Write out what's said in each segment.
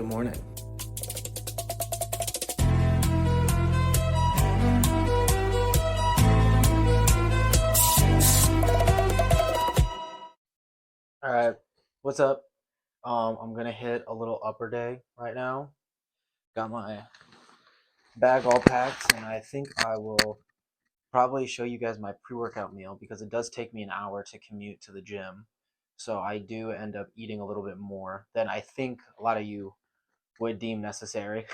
Good morning. All right, what's up? I'm gonna hit a little upper day right now. Got my bag all packed, and I think I will probably show you guys my pre-workout meal because it does take me an hour to commute to the gym. So I do end up eating a little bit more than I think a lot of you would deem necessary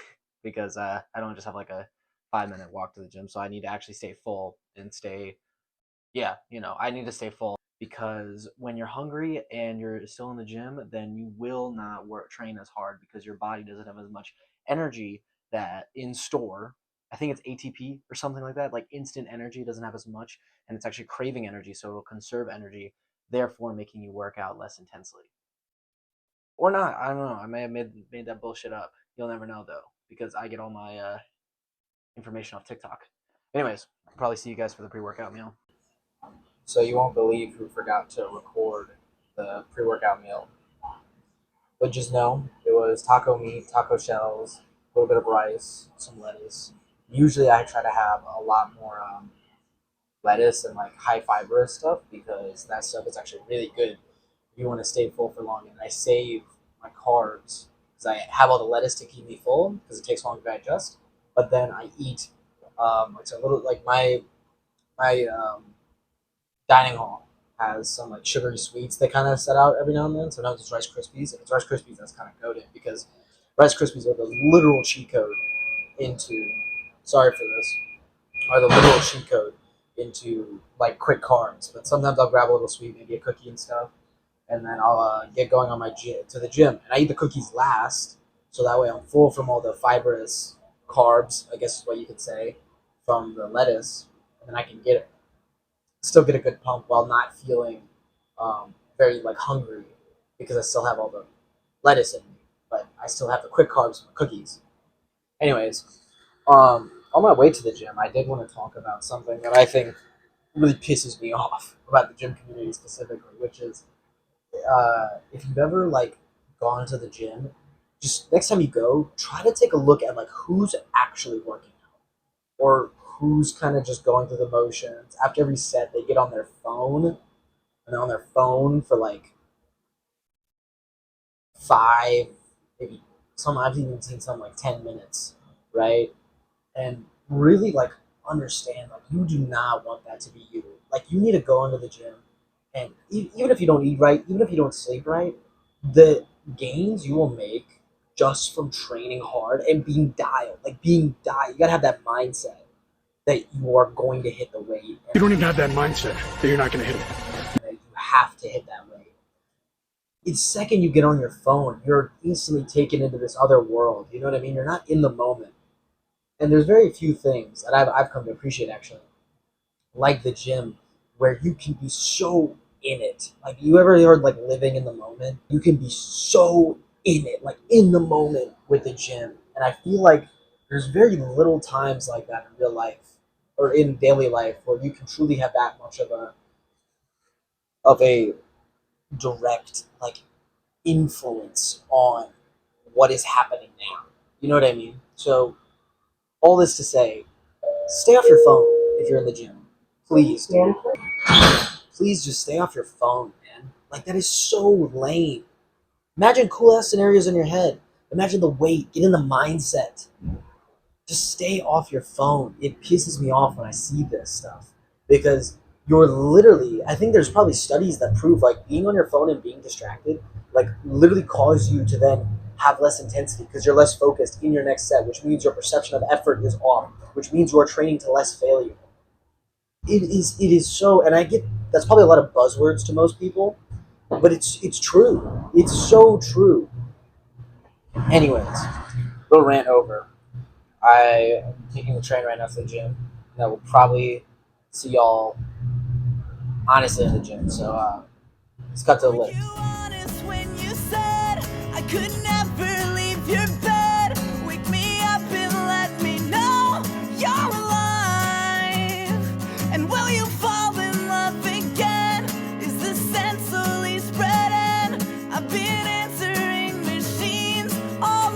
because I don't just have like a 5-minute walk to the gym. So I need to actually stay full and stay, I need to stay full because when you're hungry and you're still in the gym, then you will not train as hard because your body doesn't have as much energy that in store. I think it's ATP or something like that. Like instant energy doesn't have as much, and it's actually craving energy, so it'll conserve energy, therefore making you work out less intensely. Or not. I don't know. I may have made that bullshit up. You'll never know though, because I get all my information off TikTok. Anyways, I'll probably see you guys for the pre-workout meal. So you won't believe who forgot to record the pre-workout meal. But just know it was taco meat, taco shells, a little bit of rice, some lettuce. Usually I try to have a lot more lettuce and like high fibrous stuff because that stuff is actually really good if you want to stay full for long. And I save my carbs because I have all the lettuce to keep me full because it takes long to digest. But then I eat it's a little like my dining hall has some like sugary sweets they kind of set out every now and then. Sometimes it's Rice Krispies. If it's Rice Krispies, that's kind of goated because Rice Krispies are the literal cheat code into. Sorry for this. Are the literal cheat code into like quick carbs. But sometimes I'll grab a little sweet, maybe a cookie and stuff, and then I'll get going on my to the gym. And I eat the cookies last, so that way I'm full from all the fibrous carbs, I guess is what you could say, from the lettuce, and then I can still get a good pump while not feeling very like hungry because I still have all the lettuce in me, but I still have the quick carbs from the cookies. Anyways, on my way to the gym, I did want to talk about something that I think really pisses me off about the gym community specifically, which is if you've ever like gone to the gym, just next time you go, try to take a look at like who's actually working out or who's kind of just going through the motions. After every set, they get on their phone and they're on their phone for like 5, maybe some. I've even seen some like 10 minutes, right? And really like understand like you do not want that to be you. Like you need to go into the gym, and even if you don't eat right, even if you don't sleep right, the gains you will make just from training hard and being dialed, you gotta have that mindset that you are going to hit the weight. You don't even have that mindset that you're not going to hit it. That you have to hit that weight. The second you get on your phone, you're instantly taken into this other world. You know what I mean? You're not in the moment. And there's very few things that I've come to appreciate actually, like the gym, where you can be so in it. Like you ever heard like living in the moment? You can be so in it, like in the moment with the gym. And I feel like there's very little times like that in real life or in daily life where you can truly have that much of a direct like influence on what is happening now. You know what I mean? So all this to say, stay off your phone if you're in the gym. Please, dude. Please just stay off your phone, man. Like that is so lame. Imagine cool ass scenarios in your head. Imagine the weight. Get in the mindset. Just stay off your phone. It pisses me off when I see this stuff because you're literally. I think there's probably studies that prove like being on your phone and being distracted, like literally cause you to then have less intensity because you're less focused in your next set, which means your perception of effort is off, which means you are training to less failure. It is so, and I get that's probably a lot of buzzwords to most people, but it's true. It's so true. Anyways, little rant over. I am taking the train right now to the gym, and I will probably see y'all honestly in the gym. So let's cut to the lift. I could never leave your bed. Wake me up and let me know you're alive. And will you fall in love again? Is the sense slowly spreading? I've been answering machines all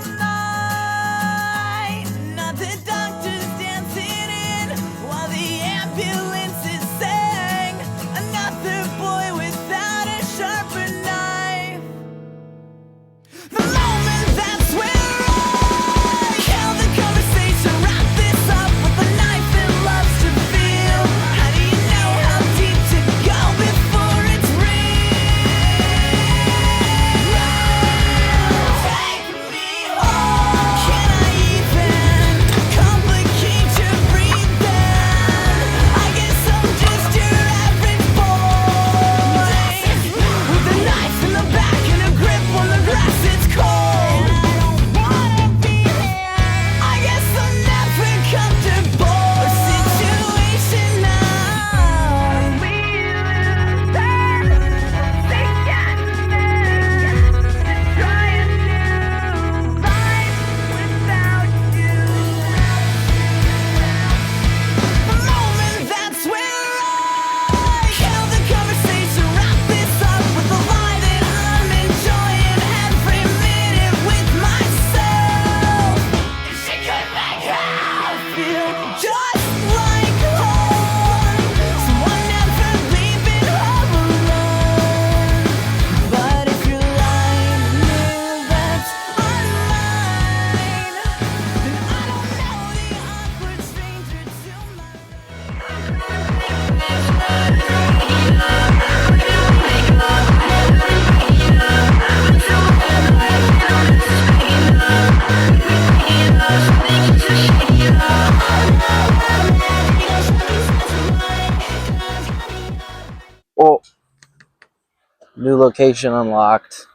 New location unlocked.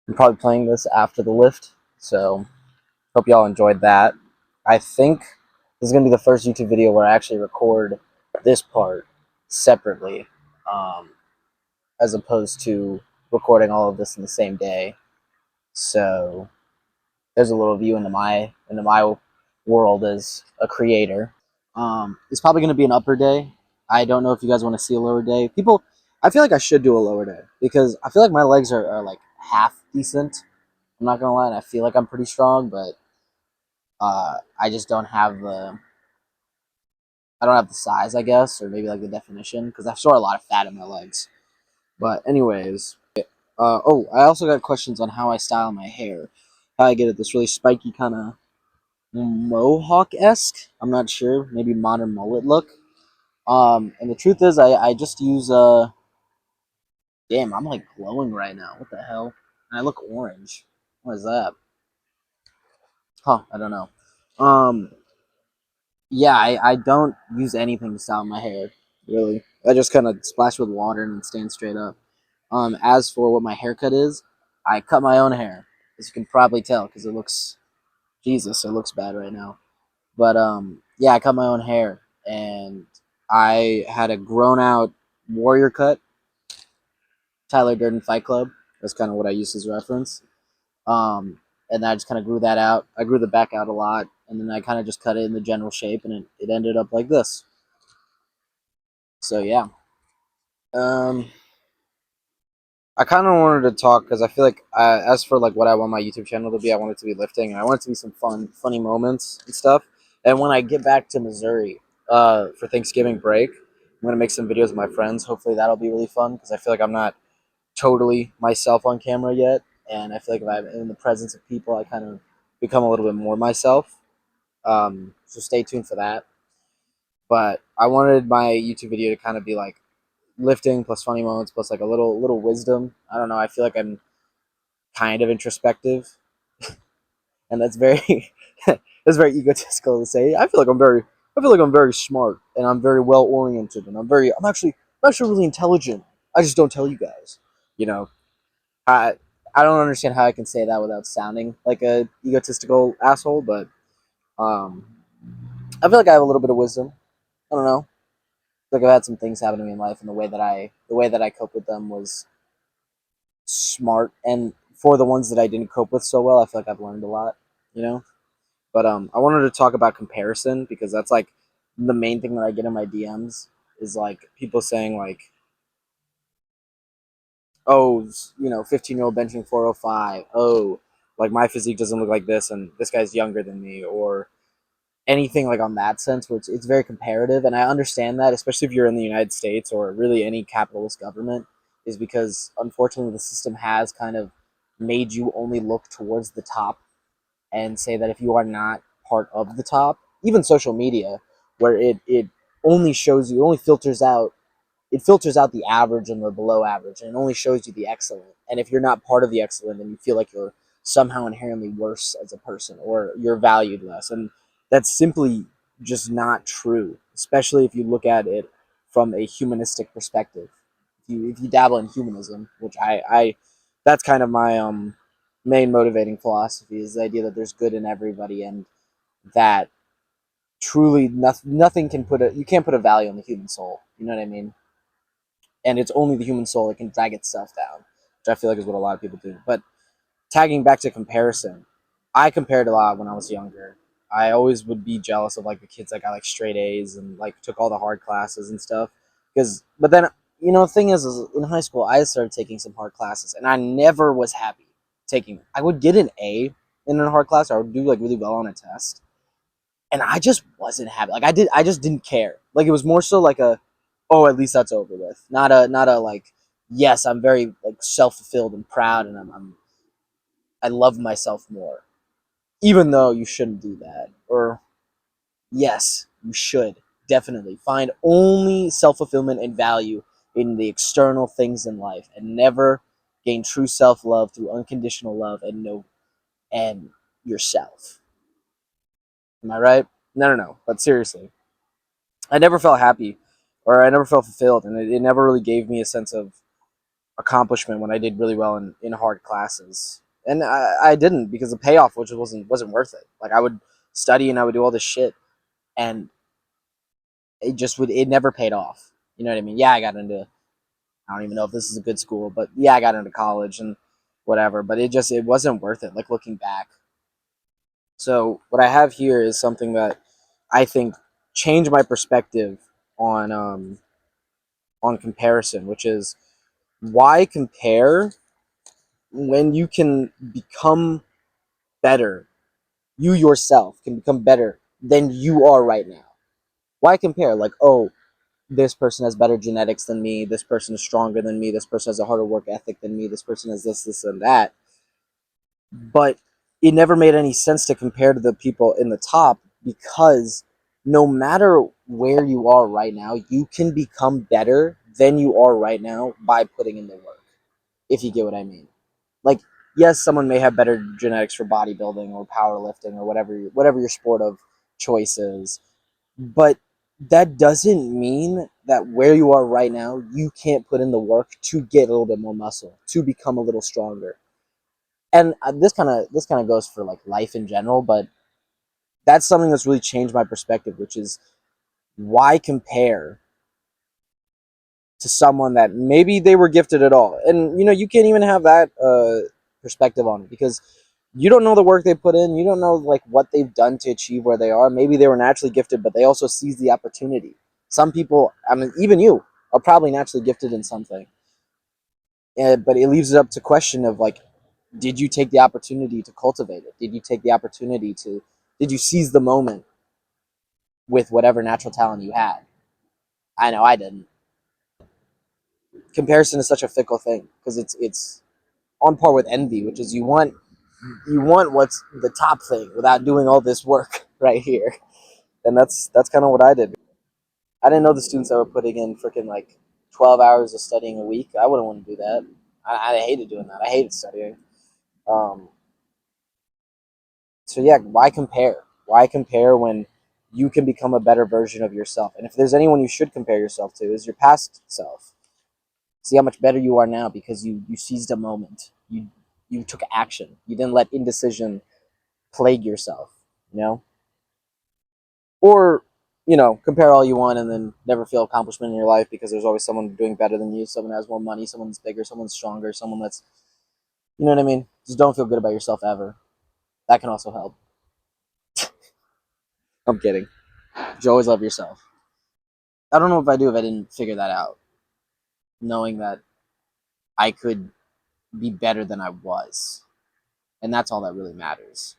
I'm probably playing this after the lift, so hope y'all enjoyed that. I think this is going to be the first YouTube video where I actually record this part separately, um, as opposed to recording all of this in the same day. So there's a little view into my world as a creator. It's probably going to be an upper day. I don't know if you guys want to see a lower day. People, I feel like I should do a lower day because I feel like my legs are like half decent. I'm not gonna lie, and I feel like I'm pretty strong, but I just don't have the size, I guess, or maybe like the definition, because I store a lot of fat in my legs. But anyways, oh, I also got questions on how I style my hair. How I get it this really spiky kind of mohawk-esque. I'm not sure, maybe modern mullet look. And the truth is, I just use damn, I'm like glowing right now. What the hell? And I look orange. What is that? Huh? I don't know. Um, yeah, I don't use anything to style my hair, really. I just kind of splash with water and stand straight up. As for what my haircut is, I cut my own hair, as you can probably tell, because it looks, Jesus, it looks bad right now. But yeah, I cut my own hair, and I had a grown out warrior cut, Tyler Durden Fight Club. That's kind of what I used as reference. And I just kind of grew that out. I grew the back out a lot, and then I kind of just cut it in the general shape, and it ended up like this. So yeah, um, I kind of wanted to talk because I feel like as for like what I want my YouTube channel to be, I want it to be lifting, and I want it to be some fun, funny moments and stuff. And when I get back to Missouri for Thanksgiving break, I'm gonna make some videos with my friends. Hopefully that'll be really fun because I feel like I'm not totally myself on camera yet, and I feel like if I'm in the presence of people, I kind of become a little bit more myself. So stay tuned for that. But I wanted my YouTube video to kind of be like lifting plus funny moments plus like a little wisdom. I don't know. I feel like I'm kind of introspective, and that's very that's very egotistical to say. I feel like I'm very smart and I'm very well oriented and I'm actually really intelligent. I just don't tell you guys. You know, I I don't understand how I can say that without sounding like a egotistical asshole, but um, I feel like I have a little bit of wisdom. I don't know. Like I've had some things happen to me in life, and the way that I cope with them was smart. And for the ones that I didn't cope with so well, I feel like I've learned a lot. You know. But I wanted to talk about comparison because that's like the main thing that I get in my DMs is like people saying like, oh, 15-year-old benching 405. Oh, like my physique doesn't look like this, and this guy's younger than me, or anything like on that sense, where it's very comparative. And I understand that, especially if you're in the United States or really any capitalist government, is because unfortunately the system has kind of made you only look towards the top and say that if you are not part of the top, even social media, where it only shows you, it filters out the average and the below average, and it only shows you the excellent. And if you're not part of the excellent, then you feel like you're somehow inherently worse as a person or you're valued less. And that's simply just not true, especially if you look at it from a humanistic perspective. If you dabble in humanism, which I that's kind of my main motivating philosophy, is the idea that there's good in everybody, and that truly nothing can you can't put a value on the human soul. You know what I mean? And it's only the human soul that can drag itself down, which I feel like is what a lot of people do. But tagging back to comparison, I compared a lot when I was younger. I always would be jealous of like the kids that got like straight A's and like took all the hard classes and stuff. But then the thing is in high school I started taking some hard classes, and I never was happy taking them. I would get an A in a hard class, or I would do like really well on a test, and I just wasn't happy. Like I just didn't care. Like it was more so like oh, at least that's over with. Not a like, yes, I'm very like self fulfilled and proud, and I love myself more. Even though you shouldn't do that. Or yes, you should definitely find only self fulfillment and value in the external things in life, and never gain true self love through unconditional love and yourself. Am I right? No. But seriously, I never felt happy, or I never felt fulfilled, and it never really gave me a sense of accomplishment when I did really well in hard classes. And I didn't because the payoff which wasn't worth it. Like I would study and I would do all this shit and it never paid off. You know what I mean? Yeah, I got into I don't even know if this is a good school, but yeah, I got into college and whatever, but it wasn't worth it like looking back. So what I have here is something that I think changed my perspective on on comparison, which is why compare when you can become better. You yourself can become better than you are right now. Why compare? Like, oh, this person has better genetics than me. This person is stronger than me. This person has a harder work ethic than me. This person has this, and that. But it never made any sense to compare to the people in the top because no matter where you are right now, you can become better than you are right now by putting in the work, if you get what I mean. Like, yes, someone may have better genetics for bodybuilding or powerlifting or whatever your sport of choice is, but that doesn't mean that where you are right now, you can't put in the work to get a little bit more muscle, to become a little stronger. And this kind of goes for like life in general, but that's something that's really changed my perspective, which is why compare to someone that maybe they were gifted at all. And you can't even have that perspective on it because you don't know the work they put in. You don't know like what they've done to achieve where they are. Maybe they were naturally gifted, but they also seized the opportunity. Some people, I mean, even you are probably naturally gifted in something, but it leaves it up to question of like, did you take the opportunity to cultivate it? Did you take the opportunity to? Did you seize the moment with whatever natural talent you had? I know I didn't. Comparison is such a fickle thing because it's on par with envy, which is you want what's the top thing without doing all this work right here, and that's kind of what I did. I didn't know the students that were putting in freaking like 12 hours of studying a week. I wouldn't want to do that. I hated doing that. I hated studying. Um, so yeah, why compare? Why compare when you can become a better version of yourself? And if there's anyone you should compare yourself to, is your past self. See how much better you are now because you seized a moment. You took action. You didn't let indecision plague yourself. You know, or compare all you want and then never feel accomplishment in your life because there's always someone doing better than you. Someone has more money. Someone that's bigger. Someone stronger. Someone that's you know what I mean. Just don't feel good about yourself ever. That can also help. I'm kidding. You always love yourself. I don't know if I do if I didn't figure that out. Knowing that I could be better than I was. And that's all that really matters.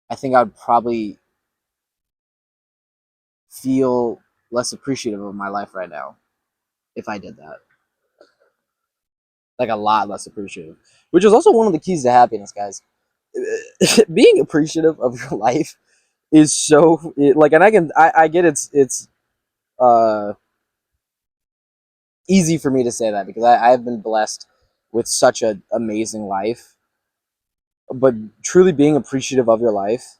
I think I would probably feel less appreciative of my life right now if I did that. Like a lot less appreciative. Which is also one of the keys to happiness, guys. Being appreciative of your life is so like and I get it's uh easy for me to say that because I've been blessed with such an amazing life. But truly being appreciative of your life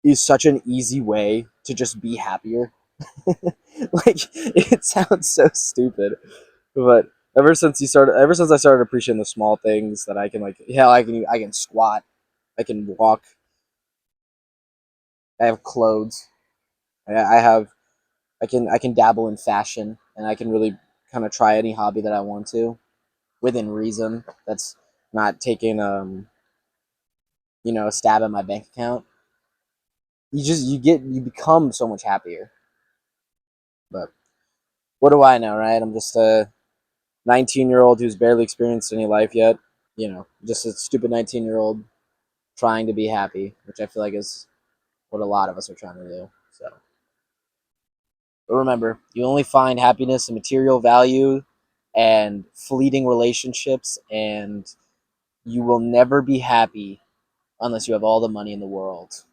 is such an easy way to just be happier. Like it sounds so stupid, but ever since I started appreciating the small things that I can like, hell, I can squat, I can walk, I have clothes, I have I can dabble in fashion, and I can really kind of try any hobby that I want to within reason. That's not taking a stab at my bank account. You become so much happier. But what do I know, right? I'm just a 19-year-old who's barely experienced any life yet. Just a stupid 19-year-old trying to be happy, which I feel like is what a lot of us are trying to do. So, but remember, you only find happiness in material value and fleeting relationships, and you will never be happy unless you have all the money in the world.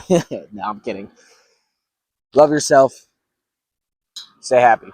No, I'm kidding. Love yourself. Stay happy.